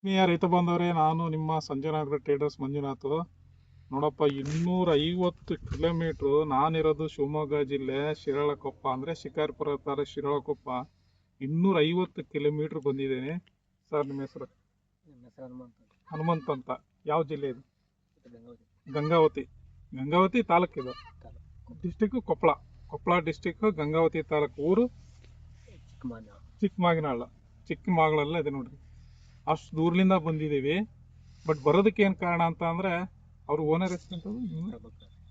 ಆತ್ಮೀಯ ರೈತ ಬಾಂಧವರೇ, ನಾನು ನಿಮ್ಮ ಸಂಜಯನಗರ ಟ್ರೇಡರ್ಸ್ ಮಂಜುನಾಥ್. ನೋಡಪ್ಪ, 250 ಕಿಲೋಮೀಟ್ರು. ನಾನಿರೋದು ಶಿವಮೊಗ್ಗ ಜಿಲ್ಲೆ ಶಿರಾಳಕೊಪ್ಪ, ಅಂದರೆ ಶಿಕಾರಿಪುರ ತಾಲೂಕು ಶಿರಾಳಕೊಪ್ಪ. 250 ಕಿಲೋಮೀಟ್ರ್ ಬಂದಿದ್ದೇನೆ. ಸರ್, ನಿಮ್ಮ ಹೆಸರು? ಹನುಮಂತ್ ಅಂತ. ಯಾವ ಜಿಲ್ಲೆ ಇದು? ಗಂಗಾವತಿ ತಾಲೂಕು ಇದು. District Koppal district, Gangavathi taluk. ಊರು ಚಿಕ್ಕಮಾಗಳಲ್ಲ ಇದೆ ನೋಡ್ರಿ. ಅಷ್ಟು ದೂರದಿಂದ ಬಂದಿದ್ದೀವಿ. ಬಟ್ ಬರೋದಕ್ಕೆ ಏನು ಕಾರಣ ಅಂತ ಅಂದರೆ, ಅವ್ರ ಓನರ್ ಎಷ್ಟು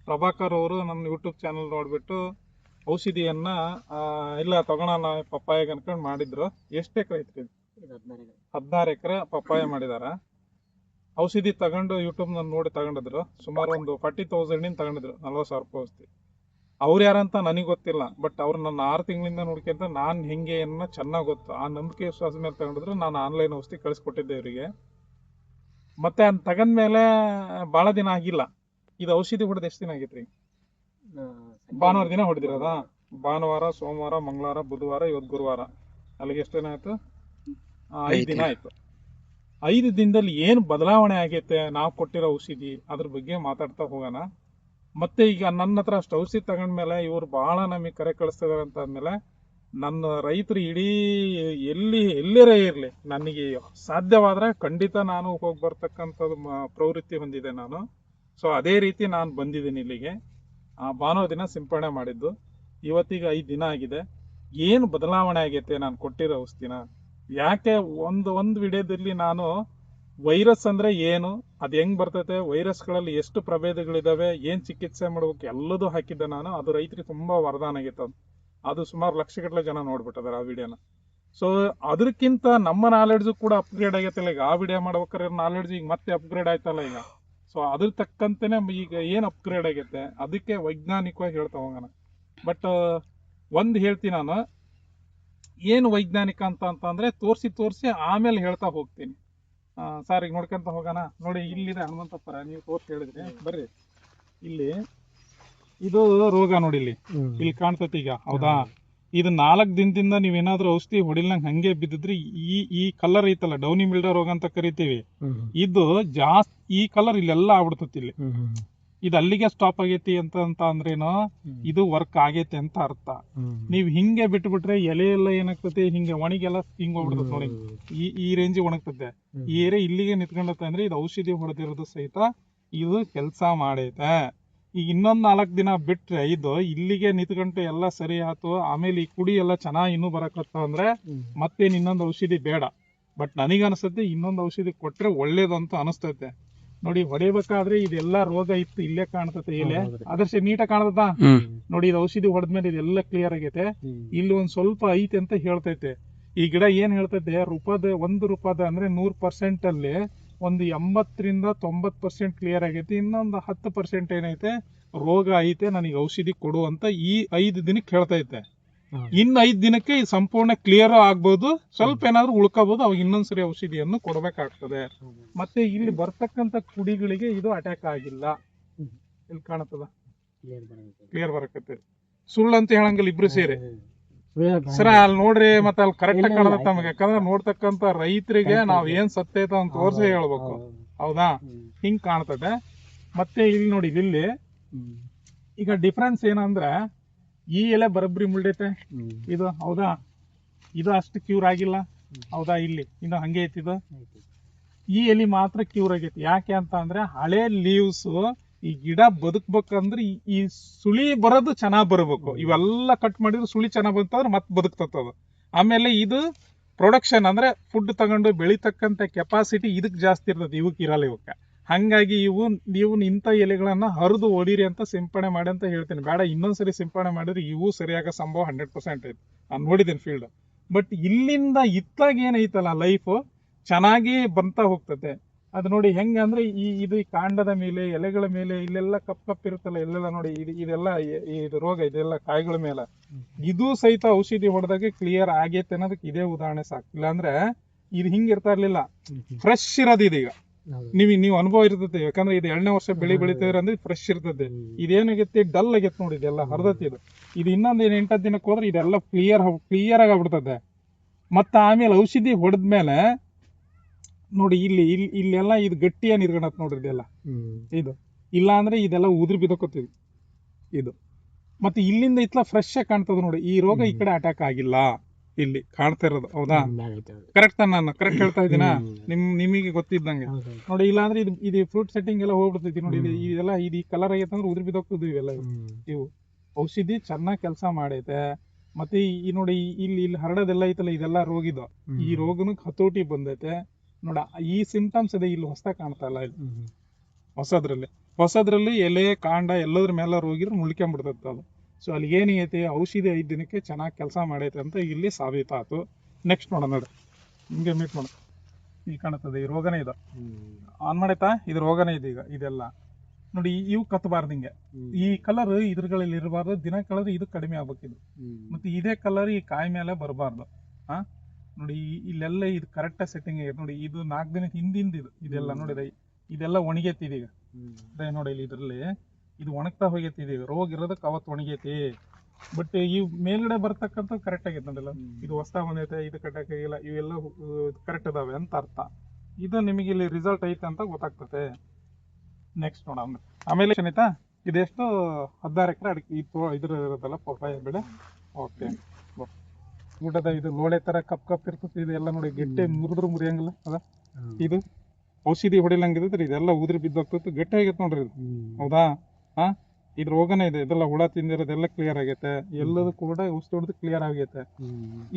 ಪ್ರಭಾಕರ್ ಅವರು ನನ್ನ ಯೂಟ್ಯೂಬ್ ಚಾನಲ್ ನೋಡಿಬಿಟ್ಟು ಔಷಧಿಯನ್ನು ಇಲ್ಲ ತಗೊಳೋಣ ಪಪ್ಪಾಯಿಗೆ ಅನ್ಕೊಂಡು ಮಾಡಿದ್ರು. ಎಷ್ಟು ಎಕರೆ ಐತ್ರಿ? 16 ಎಕರೆ ಪಪ್ಪಾಯ ಮಾಡಿದಾರ. ಔಷಧಿ ತಗೊಂಡು ಯೂಟ್ಯೂಬ್ನಲ್ಲಿ ನೋಡಿ ತಗೊಂಡಿದ್ರು. ಸುಮಾರು ಒಂದು 40,000 ತಗೊಂಡಿದ್ರು, 40,000 ರೂಪಾಯಿ ಔಷಧಿ. ಅವ್ರು ಯಾರಂತ ನನಗೆ ಗೊತ್ತಿಲ್ಲ, ಬಟ್ ಅವ್ರು ನನ್ನ 6 ತಿಂಗಳಿಂದ ನೋಡ್ಕೊಂತ ನಾನು ಹೆಂಗೆ ಅನ್ನೋ ಚೆನ್ನಾಗಿ ಗೊತ್ತು. ಆ ನಂಬಿಕೆ ವಿಶ್ವಾಸ ಮೇಲೆ ತಗೊಂಡಿದ್ರು. ನಾನು ಆನ್ಲೈನ್ ಔಷಧಿ ಕಳಿಸ್ಕೊಟ್ಟಿದ್ದೆ ಇವರಿಗೆ. ಮತ್ತೆ ಅದು ತಗೊಂಡ್ಮೇಲೆ ಭಾಳ ದಿನ ಆಗಿಲ್ಲ. ಇದು ಔಷಧಿ ಹೊಡೆದು ಎಷ್ಟು ದಿನ ಆಗೈತ್ರಿ? ಭಾನುವಾರ ದಿನ ಹೊಡೆದಿರೋದ. ಭಾನುವಾರ, ಸೋಮವಾರ, ಮಂಗಳವಾರ, ಬುಧವಾರ, ಇವತ್ತು ಗುರುವಾರ. ಅಲ್ಲಿಗೆ ಎಷ್ಟು ದಿನ ಆಯ್ತು? 5 ದಿನ ಆಯ್ತು. 5 ದಿನದಲ್ಲಿ ಏನು ಬದಲಾವಣೆ ಆಗೈತೆ ನಾವು ಕೊಟ್ಟಿರೋ ಔಷಧಿ, ಅದ್ರ ಬಗ್ಗೆ ಮಾತಾಡ್ತಾ ಹೋಗೋಣ. ಮತ್ತೆ ಈಗ ನನ್ನ ಹತ್ರ ಅಷ್ಟು ಔಷಧಿ ತಗೊಂಡ್ಮೇಲೆ ಇವ್ರು ಭಾಳ ನಮಗೆ ಕರೆ ಕಳಿಸ್ತಿದಾರೆ ಅಂತ ಆದ್ಮೇಲೆ, ನನ್ನ ರೈತರು ಇಡೀ ಎಲ್ಲರೇ ಇರಲಿ, ನನಗೆ ಸಾಧ್ಯವಾದರೆ ಖಂಡಿತ ನಾನು ಹೋಗಿ ಬರ್ತಕ್ಕಂಥದ್ದು ಪ್ರವೃತ್ತಿ ಹೊಂದಿದೆ ನಾನು. ಸೊ ಅದೇ ರೀತಿ ನಾನು ಬಂದಿದ್ದೀನಿ ಇಲ್ಲಿಗೆ. ಭಾನುವಾರ ದಿನ ಸಿಂಪಡಣೆ ಮಾಡಿದ್ದು. ಇವತ್ತಿಗೆ 5 ದಿನ ಆಗಿದೆ. ಏನು ಬದಲಾವಣೆ ಆಗೈತೆ ನಾನು ಕೊಟ್ಟಿರೋ ಔಷಧಿನ? ಯಾಕೆ ಒಂದು ವಿಡಿಯೋದಲ್ಲಿ ನಾನು ವೈರಸ್ ಅಂದರೆ ಏನು, ಅದು ಹೆಂಗೆ ಬರ್ತೈತೆ, ವೈರಸ್ಗಳಲ್ಲಿ ಎಷ್ಟು ಪ್ರಭೇದಗಳಿದ್ದಾವೆ, ಏನು ಚಿಕಿತ್ಸೆ ಮಾಡ್ಬೇಕು, ಎಲ್ಲದೂ ಹಾಕಿದ್ದೆ ನಾನು. ಅದು ರೈತರಿಗೆ ತುಂಬ ವರದಾನ ಆಗೈತೆ. ಅದು ಸುಮಾರು ಲಕ್ಷಗಟ್ಟಲೆ ಜನ ನೋಡ್ಬಿಟ್ಟಿದ್ದಾರೆ ಆ ವಿಡಿಯೋನ. ಸೊ ಅದಕ್ಕಿಂತ ನಮ್ಮ ನಾಲೆಡ್ಜು ಕೂಡ ಅಪ್ಗ್ರೇಡ್ ಆಗೈತಲ್ಲ ಈಗ. ಆ ವಿಡಿಯೋ ಮಾಡ್ಬೇಕಾದ್ರೆ ನಾಲೆಡ್ಜ್ ಈಗ ಮತ್ತೆ ಅಪ್ಗ್ರೇಡ್ ಆಯ್ತಲ್ಲ ಈಗ. ಸೊ ಅದ್ರ ತಕ್ಕಂತೆನೇ ಈಗ ಏನು ಅಪ್ಗ್ರೇಡ್ ಆಗೈತೆ, ಅದಕ್ಕೆ ವೈಜ್ಞಾನಿಕವಾಗಿ ಹೇಳ್ತಾ ಹೋಗೋಣ. ಬಟ್ ಒಂದು ಹೇಳ್ತೀನಿ ನಾನು, ಏನು ವೈಜ್ಞಾನಿಕ ಅಂತಂದರೆ ತೋರಿಸಿ ಆಮೇಲೆ ಹೇಳ್ತಾ ಹೋಗ್ತೀನಿ. ಸರ್, ಈಗ ನೋಡ್ಕೊಂತ ಹೋಗೋಣ. ನೋಡಿ, ಇಲ್ಲಿದೆ ಹನುಮಂತಪ್ಪರ, ನೀವು ತೋರಿಸಿ ಹೇಳಿದ್ರಿ. ಬರ್ರಿ, ಇಲ್ಲಿ ಇದು ರೋಗ ನೋಡಿ, ಇಲ್ಲಿ ಕಾಣ್ತತಿ ಈಗ. ಹೌದಾ? ಇದು 4 ದಿನದಿಂದ ನೀವೇನಾದ್ರೂ ಔಷಧಿ ಹೊಡಿಲ್ನಂಗೆ ಹಂಗೆ ಬಿದ್ದಿದ್ರಿ, ಈ ಕಲರ್ ಐತಲ್ಲ, ಡೌನಿ ಮಿಲ್ಡಾ ರೋಗ ಅಂತ ಕರಿತೀವಿ. ಇದು ಜಾಸ್ತಿ ಈ ಕಲರ್ ಇಲ್ಲೆಲ್ಲ ಆಗ್ಬಿಡ್ತತಿ. ಇಲ್ಲಿ ಇದು ಅಲ್ಲಿಗೆ ಸ್ಟಾಪ್ ಆಗೈತಿ ಅಂತ ಅಂದ್ರೇನು, ಇದು ವರ್ಕ್ ಆಗೈತೆ ಅಂತ ಅರ್ಥ. ನೀವ್ ಹಿಂಗೆ ಬಿಟ್ಬಿಟ್ರೆ ಎಲೆ ಎಲ್ಲ ಏನಾಗ್ತದೆ, ಹಿಂಗೆ ಒಣಗೆಲ್ಲ ಹಿಂಗ್ ಹೋಗ್ಬಿಡ್ತದೆ ನೋಡಿ. ಈ ರೇಂಜಿಗೆ ಒಣಗ್ತದೆ. ಈ ಏರಿಯಾ ಇಲ್ಲಿಗೆ ನಿಂತ್ಕೊಂಡತ್ತೆ ಅಂದ್ರೆ ಇದು ಔಷಧಿ ಹೊಡೆದಿರೋದು ಸಹಿತ ಇದು ಕೆಲಸ ಮಾಡೈತೆ. ಈಗ ಇನ್ನೊಂದು 4 ದಿನ ಬಿಟ್ರೆ ಇದು ಇಲ್ಲಿಗೆ ನಿಂತ್ಕೊಂಡ್ರೆ ಎಲ್ಲ ಸರಿ ಆಯ್ತು. ಆಮೇಲೆ ಈ ಕುಡಿ ಎಲ್ಲ ಚೆನ್ನಾಗಿ ಇನ್ನೂ ಬರಕತ್ತ ಅಂದ್ರೆ ಮತ್ತೇನು ಇನ್ನೊಂದು ಔಷಧಿ ಬೇಡ. ಬಟ್ ನನಗನ್ಸುತ್ತೆ ಇನ್ನೊಂದು ಔಷಧಿ ಕೊಟ್ರೆ ಒಳ್ಳೇದು ಅಂತ ಅನಿಸ್ತೈತೆ. ನೋಡಿ, ಹೊಡಿಬೇಕಾದ್ರೆ ಇದೆಲ್ಲ ರೋಗ ಇತ್ತು, ಇಲ್ಲೇ ಕಾಣ್ತತೆ. ಎಲೆ ಅದರ್ಶೆ ನೀಟಾಗಿ ಕಾಣ್ತದ ನೋಡಿ. ಇದು ಔಷಧಿ ಹೊಡೆದ್ಮೇಲೆ ಇದೆಲ್ಲ ಕ್ಲಿಯರ್ ಆಗೈತೆ. ಇಲ್ಲಿ ಒಂದ್ ಸ್ವಲ್ಪ ಐತೆ ಅಂತ ಹೇಳ್ತೈತೆ. ಈ ಗಿಡ ಏನ್ ಹೇಳ್ತೈತೆ, ಒಂದು ರೂಪಾದ ಅಂದ್ರೆ 100% ಅಲ್ಲಿ ಒಂದು 80ರಿಂದ 90% ಕ್ಲಿಯರ್ ಆಗೈತೆ. ಇನ್ನೊಂದು 10% ಏನೈತೆ ರೋಗ ಐತೆ, ನನಗೆ ಔಷಧಿ ಕೊಡು ಅಂತ ಈ 5 ದಿನಕ್ಕೆ ಹೇಳ್ತೈತೆ. ಇನ್ನು 5 ದಿನಕ್ಕೆ ಇದು ಸಂಪೂರ್ಣ ಕ್ಲಿಯರ್ ಆಗ್ಬೋದು. ಸ್ವಲ್ಪ ಏನಾದ್ರು ಉಳ್ಕೋಬಹುದು, ಅವಾಗ ಇನ್ನೊಂದ್ಸರಿ ಔಷಧಿಯನ್ನು ಕೊಡಬೇಕಾಗ್ತದೆ. ಮತ್ತೆ ಇಲ್ಲಿ ಬರ್ತಕ್ಕಂಥ ಕುಡಿಗಳಿಗೆ ಇದು ಅಟ್ಯಾಕ್ ಆಗಿಲ್ಲ. ಇಲ್ಲಿ ಕಾಣುತ್ತದ, ಕ್ಲಿಯರ್ ಬರಕತ್ತೆ. ಸುಳ್ಳು ಅಂತ ಹೇಳಂಗಿಲ್ಲ, ಇಬ್ರು ಸೇರಿ ಸರ ಅಲ್ಲಿ ನೋಡ್ರಿ. ಮತ್ತೆ ಅಲ್ಲಿ ಕರೆಕ್ಟ್ ಆಗಿ ಕಾಣತ್ತ ನಮಗೆ. ಯಾಕಂದ್ರೆ ನೋಡ್ತಕ್ಕಂಥ ರೈತರಿಗೆ ನಾವ್ ಏನ್ ಸತ್ಯ ಐತ ಅಂತ ತೋರ್ಸಿ ಹೇಳ್ಬೇಕು. ಹೌದಾ? ಹಿಂಗ್ ಕಾಣ್ತದೆ. ಮತ್ತೆ ಇಲ್ಲಿ ನೋಡಿ, ಇಲ್ಲಿ ಈಗ ಡಿಫ್ರೆನ್ಸ್ ಏನಂದ್ರೆ, ಈ ಎಲೆ ಬರಬ್ರಿ ಮುಳ್ದೈತೆ ಇದು. ಹೌದಾ? ಇದು ಅಷ್ಟು ಕ್ಯೂರ್ ಆಗಿಲ್ಲ. ಹೌದಾ? ಇಲ್ಲಿ ಇನ್ನು ಹಂಗೆ ಐತಿದು. ಈ ಎಲೆ ಮಾತ್ರ ಕ್ಯೂರ್ ಆಗೈತಿ. ಯಾಕೆ ಅಂತ ಅಂದ್ರೆ, ಹಳೆ ಲೀವ್ಸ್ ಈ ಗಿಡ ಬದುಕ್ಬೇಕಂದ್ರೆ ಈ ಸುಳಿ ಬರೋದು ಚೆನ್ನಾಗ್ ಬರಬೇಕು. ಇವೆಲ್ಲ ಕಟ್ ಮಾಡಿದ್ರೆ ಸುಳಿ ಚೆನ್ನಾಗ್ ಬಂತಂದ್ರೆ ಮತ್ತೆ ಬದುಕ್ತದ. ಆಮೇಲೆ ಇದು ಪ್ರೊಡಕ್ಷನ್ ಅಂದ್ರೆ ಫುಡ್ ತಗೊಂಡು ಬೆಳಿತಕ್ಕಂಥ ಕೆಪಾಸಿಟಿ ಇದಕ್ಕೆ ಜಾಸ್ತಿ ಇರ್ತದೆ, ಇವಕ್ಕೆ ಇರಲ್ಲ. ಇವಕ್ಕೆ ಹಂಗಾಗಿ ನೀವು ಇಂಥ ಎಲೆಗಳನ್ನ ಹರಿದು ಹೊಡೀರಿ ಅಂತ ಸಿಂಪಡಣೆ ಮಾಡಿ ಅಂತ ಹೇಳ್ತೀನಿ. ಬೇಡ, ಇನ್ನೊಂದ್ಸರಿ ಸಿಂಪಡಣೆ ಮಾಡಿದ್ರೆ ಇವು ಸರಿಯಾಗೋ ಸಂಭವ 100% ಐತೆ. ನಾನು ನೋಡಿದ್ದೀನಿ ಫೀಲ್ಡ್. ಬಟ್ ಇಲ್ಲಿಂದ ಇತ್ತಾಗ ಏನೈತಲ್ಲ ಲೈಫ್ ಚೆನ್ನಾಗಿ ಬಂತಾ ಹೋಗ್ತದೆ. ಅದು ನೋಡಿ ಹೆಂಗೆ ಅಂದ್ರೆ, ಇದು ಕಾಂಡದ ಮೇಲೆ, ಎಲೆಗಳ ಮೇಲೆ ಇಲ್ಲೆಲ್ಲ ಕಪ್ಪಿರುತ್ತಲ್ಲ, ಇಲ್ಲೆಲ್ಲ ನೋಡಿ. ಇದೆಲ್ಲ ಇದು ರೋಗ, ಇದೆಲ್ಲ ಕಾಯಿಗಳ ಮೇಲೆ ಇದು ಸಹಿತ ಔಷಧಿ ಹೊಡೆದಾಗ ಕ್ಲಿಯರ್ ಆಗೈತೆ ಅನ್ನೋದಕ್ಕೆ ಇದೇ ಉದಾಹರಣೆ ಸಾಕು. ಇಲ್ಲಾಂದ್ರೆ ಇದು ಹಿಂಗಿರ್ತಾ ಇರ್ಲಿಲ್ಲ. ಫ್ರೆಶ್ ಇರೋದು ಇದೀಗ. ನೀವು ಅನುಭವ ಇರ್ತದೆ. ಯಾಕಂದ್ರೆ ಇದು 2ನೇ ವರ್ಷ ಬೆಳಿತಿದ್ರೆ ಅಂದ್ರೆ ಫ್ರೆಶ್ ಇರ್ತದೆ. ಇದೇನಾಗೈತಿ, ಡಲ್ ಆಗೈತೆ ನೋಡಿ. ಇದೆಲ್ಲ ಹರಿದತಿ. ಇದು ಇನ್ನೊಂದು 8 ದಿನಕ್ಕೆ ಹೋದ್ರೆ ಇದೆಲ್ಲ ಕ್ಲಿಯರ್ ಆಗಿ ಆಗ್ಬಿಡ್ತದೆ. ಮತ್ತೆ ಆಮೇಲೆ ಔಷಧಿ ಹೊಡೆದ್ಮೇಲೆ ನೋಡಿ ಇಲ್ಲೆಲ್ಲ ಇದು ಗಟ್ಟಿಯ ನಿರ್ಗಣತ್ ನೋಡ್ರಿ ಇದೆಲ್ಲ ಇದು ಇಲ್ಲ ಅಂದ್ರೆ ಇದೆಲ್ಲ ಉದುರಿ ಬಿದ್ದೋಕತ್ತೀವಿ ಇದು. ಮತ್ತೆ ಇಲ್ಲಿಂದ ಇತ್ಲ ಫ್ರೆಶ್ ಆಗಿ ಕಾಣ್ತದ ನೋಡಿ. ಈ ರೋಗ ಈ ಕಡೆ ಅಟ್ಯಾಕ್ ಆಗಿಲ್ಲ, ಇಲ್ಲಿ ಕಾಣ್ತಾ ಇರೋದು. ಹೌದಾ? ಕರೆಕ್ಟ್ ನಾನು ಕರೆಕ್ಟ್ ಹೇಳ್ತಾ ಇದ್ದೀನಾ? ನಿಮಗೆ ಗೊತ್ತಿದ್ದಂಗೆ ನೋಡಿ. ಇಲ್ಲ ಅಂದ್ರೆ ಇದು ಫ್ರೂಟ್ ಸೆಟ್ಟಿಂಗ್ ಎಲ್ಲ ಹೋಗ್ಬಿಡ್ತೈತಿ ನೋಡಿ. ಇದೆಲ್ಲ ಇದು ಕಲರ್ ಆಗೈತೆ ಅಂದ್ರೆ ಉದುರಿ ಬಿದ್ದೋಗ್ತದೆ ಇವೆಲ್ಲ. ಇವು ಔಷಧಿ ಚೆನ್ನಾಗಿ ಕೆಲಸ ಮಾಡೈತೆ. ಮತ್ತೆ ಈ ನೋಡಿ ಇಲ್ಲಿ ಹರಡೋದೆಲ್ಲ ಐತಲ್ಲ, ಇದೆಲ್ಲ ರೋಗಿದ. ಈ ರೋಗನ ಹತೋಟಿ ಬಂದೈತೆ ನೋಡ. ಈ ಸಿಂಪ್ಟಮ್ಸ್ ಇದೆ ಇಲ್ಲಿ ಹೊಸದಾಗಿ ಕಾಣ್ತಾ ಇಲ್ಲ. ಇಲ್ಲಿ ಹೊಸದ್ರಲ್ಲಿ ಎಲೆ ಕಾಂಡ ಎಲ್ಲದ್ರ ಮೇಲೆ ರೋಗಿದ್ರೆ ಮುಳ್ಕೊಂಡ್ಬಿಡ್ತೈತೆ ಅದು. ಸೊ ಅಲ್ಲಿ ಏನೈತೆ, ಔಷಧಿ 5 ದಿನಕ್ಕೆ ಚೆನ್ನಾಗಿ ಕೆಲಸ ಮಾಡೈತೆ ಅಂತ ಇಲ್ಲಿ ಸಾಬೀತಾತು. ನೆಕ್ಸ್ಟ್ ನೋಡೋಣ ನೋಡಿ, ಹಿಂಗೆ ಮೀಟ್ ಮಾಡೋಣ. ಇಲ್ಲಿ ಕಾಣುತ್ತದೆ ಈ ರೋಗನೇ ಇದೆ. ಆನ್ ಮಾಡೈತಾ? ಇದು ರೋಗನೇ ಇದೆ. ಈಗ ಇದೆಲ್ಲ ನೋಡಿ, ಇವು ಕತ್ತಬಾರ್ದು ಹಿಂಗೆ. ಈ ಕಲರ್ ಇದ್ರಲ್ಲಿ ಇರಬಾರ್ದು. ದಿನ ಕಳೆದ್ರೆ ಇದು ಕಡಿಮೆ ಆಗ್ಬೇಕಿದು. ಮತ್ತೆ ಇದೇ ಕಲರ್ ಈ ಕಾಯಿ ಮೇಲೆ ಬರಬಾರ್ದು. ನೋಡಿ ಇಲ್ಲೆಲ್ಲ ಇದು ಕರೆಕ್ಟ್ ಸೆಟ್ಟಿಂಗ್ ಆಗೈತೆ ನೋಡಿ. ಇದು 4 ದಿನ ಹಿಂದಿಂದ ಇದೆಲ್ಲ ನೋಡಿದೆ. ಇದೆಲ್ಲ ಒಣಗೈತಿ ಇದೀಗ. ನೋಡಿ ಇಲ್ಲಿ ಇದ್ರಲ್ಲಿ ಇದು ಒಣಗ್ತಾ ಹೋಗೈತಿ. ಇದೀಗ ರೋಗ ಇರೋದಕ್ಕೆ ಅವತ್ತು ಒಣಗೈತಿ. ಬಟ್ ಈ ಮೇಲ್ಗಡೆ ಬರ್ತಕ್ಕಂಥ ಕರೆಕ್ಟ್ ಆಗೈತೆ ನೋಡಿಲ್ಲ. ಇದು ಹೊಸ ಬಂದೈತೆ, ಇದು ಕರೆಕ್ಟ್ ಆಗಿಲ್ಲ, ಇವೆಲ್ಲ ಕರೆಕ್ಟ್ ಅದಾವೆ ಅಂತ ಅರ್ಥ. ಇದು ನಿಮಗೆ ಇಲ್ಲಿ ರಿಸಲ್ಟ್ ಐತೆ ಅಂತ ಗೊತ್ತಾಗ್ತದೆ. ನೆಕ್ಸ್ಟ್ ನೋಡೋಣ. ಆಮೇಲೆ ಏನಾಯ್ತಾ, ಇದೆಷ್ಟು 16 ಎಕರೆ ಅಡಿಕೆ ಇದ್ರ ಇರೋದಲ್ಲ ಪಪ್ಪಾಯ ಬೆಳೆ. ಓಕೆ, ಊಟದ ಇದು ಲೋಳೆ ತರ ಕಪ್ ಇರ್ತದೆ. ಇದೆಲ್ಲ ನೋಡಿ ಗೆಟ್ಟೆ ಮುರಿದ್ರು ಮುರಿಯಂಗಿಲ್ಲ ಅದ. ಇದು ಔಷಧಿ ಹೊಡಿಲಂಗಿದ್ರೆ ಇದೆಲ್ಲ ಉದುರಿ ಬಿದ್ದೋಗ್ತದೆ. ಗಟ್ಟಿ ಆಗೈತೆ ನೋಡ್ರಿ ಇದು. ಹೌದಾ? ಇದು ರೋಗನೇ ಇದೆ. ಇದೆಲ್ಲ ಹುಳ ತಿಂದಿರೋದೆಲ್ಲ ಕ್ಲಿಯರ್ ಆಗೈತೆ. ಎಲ್ಲದೂ ಕೂಡ ಔಷಧಿ ಹೊಡೆದು ಕ್ಲಿಯರ್ ಆಗೈತೆ.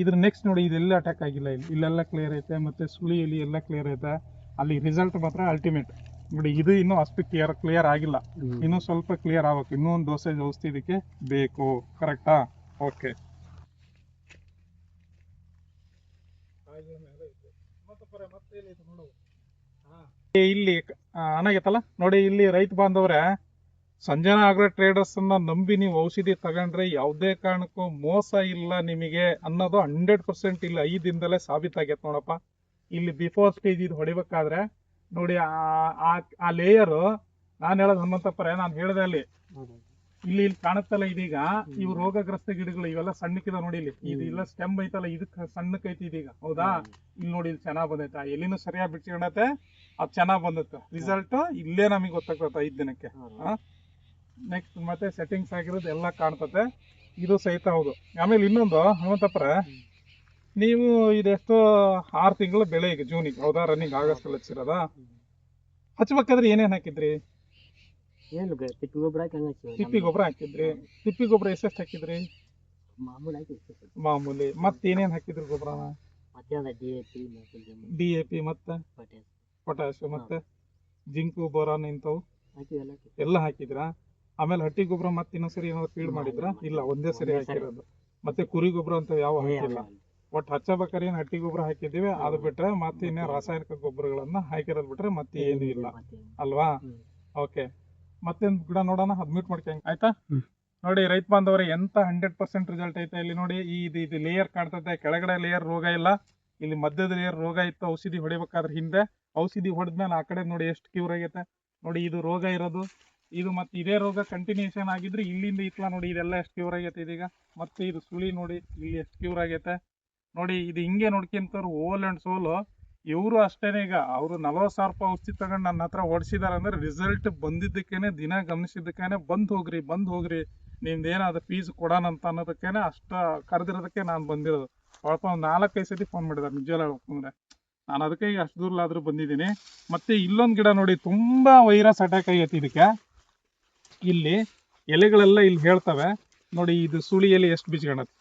ಇದ್ರ ನೆಕ್ಸ್ಟ್ ನೋಡಿ, ಇದೆಲ್ಲ ಅಟ್ಯಾಕ್ ಆಗಿಲ್ಲ. ಇಲ್ಲೆಲ್ಲ ಕ್ಲಿಯರ್ ಐತೆ. ಮತ್ತೆ ಸುಳಿಯಲ್ಲಿ ಎಲ್ಲ ಕ್ಲಿಯರ್ ಐತೆ. ಅಲ್ಲಿ ರಿಸಲ್ಟ್ ಮಾತ್ರ ಅಲ್ಟಿಮೇಟ್ ನೋಡಿ. ಇದು ಇನ್ನೂ ಅಷ್ಟು ಕ್ಲಿಯರ್ ಆಗಿಲ್ಲ. ಇನ್ನೂ ಸ್ವಲ್ಪ ಕ್ಲಿಯರ್ ಆಗ್ಬೇಕು. ಇನ್ನೂ ಒಂದು ಡೋಸೇಜ್ ಔಷಧಿ ಇದಕ್ಕೆ ಬೇಕು. ಕರೆಕ್ಟಾ? ಓಕೆ. ಇಲ್ಲಿ ಅನಾಗೈತಲ್ಲ ನೋಡಿ. ಇಲ್ಲಿ ರೈತ ಬಾಂಧವ್ರೆ, ಸಂಜನಾ ಆಗ್ರೋ ಟ್ರೇಡರ್ಸ್ ಅನ್ನ ನಂಬಿ ನೀವು ಔಷಧಿ ತಗೊಂಡ್ರೆ ಯಾವುದೇ ಕಾರಣಕ್ಕೂ ಮೋಸ ಇಲ್ಲ ನಿಮಗೆ ಅನ್ನೋದು 100% ಇಲ್ಲಿ 5 ದಿನದಲ್ಲೇ ಸಾಬೀತಾಗೈತೆ ನೋಡಪ್ಪ. ಇಲ್ಲಿ ಬಿಫೋರ್ ಸ್ಟೇಜ್ ಇದು ಹೊಡಿಬೇಕಾದ್ರೆ ನೋಡಿ, ಆ ಲೇಯರ್ ನಾನು ಹೇಳೋದು ಹನುಮಂತಪ್ಪರೇ, ನಾನು ಹೇಳಿದೆ ಅಲ್ಲಿ ಇಲ್ಲಿ ಕಾಣುತ್ತಲ್ಲ. ಇದೀಗ ಇವು ರೋಗಗ್ರಸ್ತ ಗಿಡಗಳು ಇವೆಲ್ಲ ಸಣ್ಣಕ್ಕಿದ ನೋಡಿ. ಇಲ್ಲಿ ಇದೆಲ್ಲ ಸ್ಟೆಮ್ ಐತಲ್ಲ, ಇದಕ್ಕೆ ಸಣ್ಣಕ್ಕೈತಿ ಇದೀಗ. ಹೌದಾ? ಇಲ್ಲಿ ನೋಡಿ, ಇಲ್ಲಿ ಚೆನ್ನಾಗ್ ಬಂದೈತೆ. ಎಲ್ಲಿನೂ ಸರಿಯಾಗಿ ಬಿಡ್ಸ್ಕೊಂಡೈತೆ. ಅದು ಚೆನ್ನಾಗ್ ಬಂದೈತೆ. ರಿಸಲ್ಟ್ ಇಲ್ಲೇ ನಮಗೆ ಗೊತ್ತಾಗ್ತದೆ 5 ದಿನಕ್ಕೆ. ನೆಕ್ಸ್ಟ್ ಮತ್ತೆ ಸೆಟ್ಟಿಂಗ್ಸ್ ಆಗಿರೋದು ಎಲ್ಲ ಕಾಣ್ತತೆ. ಇದು ಸಹಿತ ಹೌದು. ಆಮೇಲೆ ಇನ್ನೊಂದು ಹನುಮಂತಪ್ಪರ, ನೀವು ಇದೆಷ್ಟು 6 ತಿಂಗಳ ಬೆಳೆ ಈಗ ಜೂನಿಗೆ. ಹೌದಾ? ರನ್ನಿಂಗ್ ಆಗಸ್ಟ್ ಅಲ್ಲಿ ಹಚ್ಚಿರೋದ. ಹಚ್ಬೇಕಾದ್ರೆ ಏನೇನ್ ಹಾಕಿದ್ರಿ? ತಿಪ್ಪಿ ಗೊಬ್ಬರ ಹಾಕಿದ್ರಿ. ತಿಪ್ಪಿ ಗೊಬ್ಬರ ಎಷ್ಟೆಷ್ಟು ಹಾಕಿದ್ರಿ? ಮಾಮೂಲಿ. ಮತ್ತೇನೇನ್ ಹಾಕಿದ್ರಿ ಗೊಬ್ಬರನ? DAP ಮತ್ತೆ ಪೊಟ್ಯಾಶ್ ಮತ್ತೆ ಜಿಂಕು ಬೋರಾನ್ ಇಂಥವು ಎಲ್ಲ ಹಾಕಿದ್ರಾ? ಆಮೇಲೆ ಹಟ್ಟಿ ಗೊಬ್ಬರ ಮತ್ತೆ ಇನ್ನೊಂದ್ಸರಿ ಏನಾದ್ರು ಫೀಡ್ ಮಾಡಿದ್ರ? ಇಲ್ಲ, ಒಂದೇ ಸರಿ ಹಾಕಿರೋದು. ಮತ್ತೆ ಕುರಿ ಗೊಬ್ಬರ ಅಂತ ಯಾವ ಹಾಕಿಲ್ಲ. ಒಟ್ಟು ಹಚ್ಚಬೇಕಾದ್ರೆ ಏನ್ ಹಟ್ಟಿ ಗೊಬ್ಬರ ಹಾಕಿದೀವಿ, ಅದು ಬಿಟ್ರೆ ಮತ್ತೆ ಇನ್ನೇ ರಾಸಾಯನಿಕ ಗೊಬ್ಬರಗಳನ್ನ ಹಾಕಿರೋದು ಬಿಟ್ರೆ ಮತ್ತೆ ಏನು ಇಲ್ಲ ಅಲ್ವಾ? ಓಕೆ, ಮತ್ತೊಂದು ಗಿಡ ನೋಡೋಣ. ಅಡ್ಮಿಟ್ ಮಾಡ್ಕೊಂಡ್ ಆಯ್ತಾ? ನೋಡಿ ರೈತ ಬಾಂಧವರೇ, ಎಂತ 100% ರಿಸಲ್ಟ್ ಐತೆ ಇಲ್ಲಿ ನೋಡಿ. ಇದು ಲೇಯರ್ ಕಾಣ್ತದೆ. ಕೆಳಗಡೆ ಲೇಯರ್ ರೋಗ ಇಲ್ಲ, ಇಲ್ಲಿ ಮಧ್ಯದ ಲೇಯರ್ ರೋಗ ಇತ್ತು. ಔಷಧಿ ಹೊಡಿಬೇಕಾದ್ರೆ ಹಿಂದೆ ಔಷಧಿ ಹೊಡೆದ್ಮೇಲೆ ಆ ಕಡೆ ನೋಡಿ ಎಷ್ಟು ಕ್ಯೂರ್ ಆಗೈತೆ ನೋಡಿ. ಇದು ರೋಗ ಇರೋದು ಇದು. ಮತ್ತೆ ಇದೇ ರೋಗ ಕಂಟಿನ್ಯೂಷನ್ ಆಗಿದ್ರೆ ಇಲ್ಲಿಂದ ಇತ್ಲ ನೋಡಿ, ಇದೆಲ್ಲ ಎಷ್ಟು ಕ್ಯೂರ್ ಆಗೈತೆ ಇದೀಗ. ಮತ್ತೆ ಇದು ಸುಳಿ ನೋಡಿ, ಇಲ್ಲಿ ಎಷ್ಟು ಕ್ಯೂರ್ ಆಗೈತೆ ನೋಡಿ. ಇದು ಹಿಂಗೆ ನೋಡ್ಕೊಂತವ್ರು ಓಲ್ ಅಂಡ್ ಸೋಲು. ಇವರು ಅಷ್ಟೇನೆ, ಈಗ ಅವರು 40,000 ರೂಪಾಯಿ ಔಷಧಿ ತಗೊಂಡು ನನ್ನ ಹತ್ರ ಓಡಿಸಿದಾರೆ ಅಂದ್ರೆ ರಿಸಲ್ಟ್ ಬಂದಿದ್ದಕ್ಕೇನೆ, ದಿನ ಗಮನಿಸಿದ್ದಕ್ಕೇನೆ ಬಂದ್ ಹೋಗ್ರಿ ನಿಮ್ದೇನಾದ್ರು ಫೀಸ್ ಕೊಡೋಣ ಅಂತ ಅನ್ನೋದಕ್ಕೇನೆ ಅಷ್ಟ ಕರೆದಿರೋದಕ್ಕೆ ನಾನು ಬಂದಿರೋದು. ಸ್ವಲ್ಪ ಒಂದು 4-5 ಸತಿ ಫೋನ್ ಮಾಡಿದಾರೆ ನಿಜವಾಗ್ಲೂ ಹೇಳ್ಬೇಕಂದ್ರೆ. ನಾನು ಅದಕ್ಕೆ ಈಗ ಅಷ್ಟು ದೂರಲಾದ್ರೂ ಬಂದಿದ್ದೀನಿ. ಮತ್ತೆ ಇಲ್ಲೊಂದು ಗಿಡ ನೋಡಿ, ತುಂಬಾ ವೈರಸ್ ಅಟ್ಯಾಕ್ ಆಗೈತಿ ಇದಕ್ಕೆ. ಇಲ್ಲಿ ಎಲೆಗಳೆಲ್ಲ ಇಲ್ಲಿ ಹೇಳ್ತವೆ ನೋಡಿ. ಇದು ಸುಳಿಯಲ್ಲಿ ಎಷ್ಟು ಬಿಚ್ಕೊಂಡತ್ತೆ.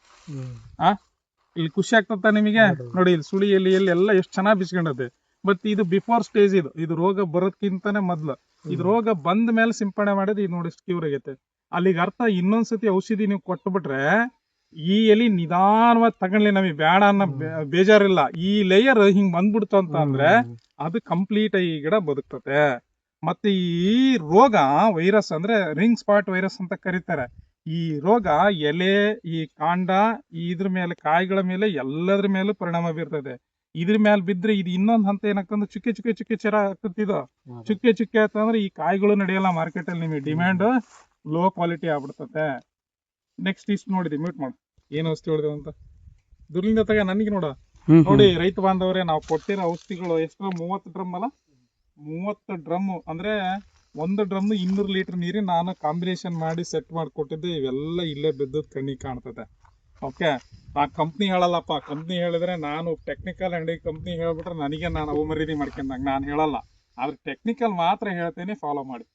ಇಲ್ಲಿ ಖುಷಿ ಆಗ್ತದ ನಿಮಗೆ ನೋಡಿ. ಇಲ್ಲಿ ಸುಳಿಯಲ್ಲಿ ಎಲ್ಲ ಎಷ್ಟು ಚೆನ್ನಾಗಿ ಬಿಚ್ಕೊಂಡತ್ತೆ. ಬಟ್ ಇದು ಬಿಫೋರ್ ಸ್ಟೇಜ್. ಇದು ರೋಗ ಬರೋದಕ್ಕಿಂತಾನೆ ಮೊದ್ಲು. ಇದು ರೋಗ ಬಂದ ಮೇಲೆ ಸಿಂಪಡಣೆ ಮಾಡಿದ್ರೆ ಇದು ನೋಡಿ ಎಷ್ಟು ಕ್ಯೂರ್ ಆಗೈತೆ. ಅಲ್ಲಿಗೆ ಅರ್ಥ, ಇನ್ನೊಂದ್ಸತಿ ಔಷಧಿ ನೀವು ಕೊಟ್ಬಿಟ್ರೆ ಈ ಎಲಿ ನಿಧಾನವಾಗಿ ತಗೊಳ್ಳಿ, ನಮಗೆ ಬೇಡ ಅನ್ನೋ ಬೇಜಾರಿಲ್ಲ. ಈ ಲೇಯರ್ ಹಿಂಗ್ ಬಂದ್ಬಿಡ್ತು ಅಂತ ಅಂದ್ರೆ ಅದು ಕಂಪ್ಲೀಟ್ ಈ ಗಿಡ ಬದುಕ್ತತೆ. ಮತ್ತೆ ಈ ರೋಗ ವೈರಸ್ ಅಂದ್ರೆ ರಿಂಗ್ ಸ್ಪಾಟ್ ವೈರಸ್ ಅಂತ ಕರೀತಾರೆ. ಈ ರೋಗ ಎಲೆ, ಈ ಕಾಂಡ, ಇದ್ರ ಮೇಲೆ ಕಾಯಿಗಳ ಮೇಲೆ ಎಲ್ಲದ್ರ ಮೇಲೂ ಪರಿಣಾಮ ಬೀರ್ತದೆ. ಇದ್ರ ಮೇಲೆ ಬಿದ್ರೆ ಇದು ಇನ್ನೊಂದು ಹಂತ ಏನಾಗ್ತಂದ್ರೆ ಚುಕ್ಕೆ ಚರ ಆಗ್ತಿದ್ದು. ಚುಕ್ಕೆ ಆಯ್ತಂದ್ರೆ ಈ ಕಾಯಿಗಳು ನಡೆಯಲ್ಲ ಮಾರ್ಕೆಟ್ ಅಲ್ಲಿ. ನಿಮಗೆ ಡಿಮ್ಯಾಂಡ್ ಲೋ ಕ್ವಾಲಿಟಿ ಆಗ್ಬಿಡ್ತತೆ. ನೆಕ್ಸ್ಟ್ ಇಷ್ಟು ನೋಡಿದ್ವಿ ಮ್ಯೂಟ್ ಮಾಡಿ ಏನು ವಸ್ತು ಹೇಳಿದೆ ಅಂತ ದುರ್ಲಿಂದ ತಗ ನನಗೆ ನೋಡ. ನೋಡಿ ರೈತ ಬಾಂಧವರೇ, ನಾವು ಕೊಟ್ಟಿರೋ ಔಷಧಿಗಳು ಎಷ್ಟು 30 ಡ್ರಮ್ ಅಲ್ಲ, 30 ಡ್ರಮ್ ಅಂದ್ರೆ ಒಂದು ಡ್ರಮ್ 200 ಲೀಟರ್ ನೀರಿಗೆ ನಾನು ಕಾಂಬಿನೇಷನ್ ಮಾಡಿ ಸೆಟ್ ಮಾಡಿ ಕೊಟ್ಟಿದ್ದೆ. ಇವೆಲ್ಲ ಇಲ್ಲೇ ಬಿದ್ದದ್ ಕಣ್ಣಿಗೆ ಕಾಣ್ತದೆ. ಓಕೆ, ಆ ಕಂಪ್ನಿ ಹೇಳಲ್ಲಪ್ಪ. ಕಂಪ್ನಿ ಹೇಳಿದ್ರೆ ನಾನು ಟೆಕ್ನಿಕಲ್ ಅಂಗಡಿ ಕಂಪ್ನಿ ಹೇಳ್ಬಿಟ್ರೆ ನನಗೆ ನಾನು ಅವಮರ್ಯಾದೆ ಮಾಡ್ಕೊಂಡಂಗೆ. ನಾನು ಹೇಳಲ್ಲ, ಆದ್ರೆ ಟೆಕ್ನಿಕಲ್ ಮಾತ್ರ ಹೇಳ್ತೇನೆ, ಫಾಲೋ ಮಾಡಿ.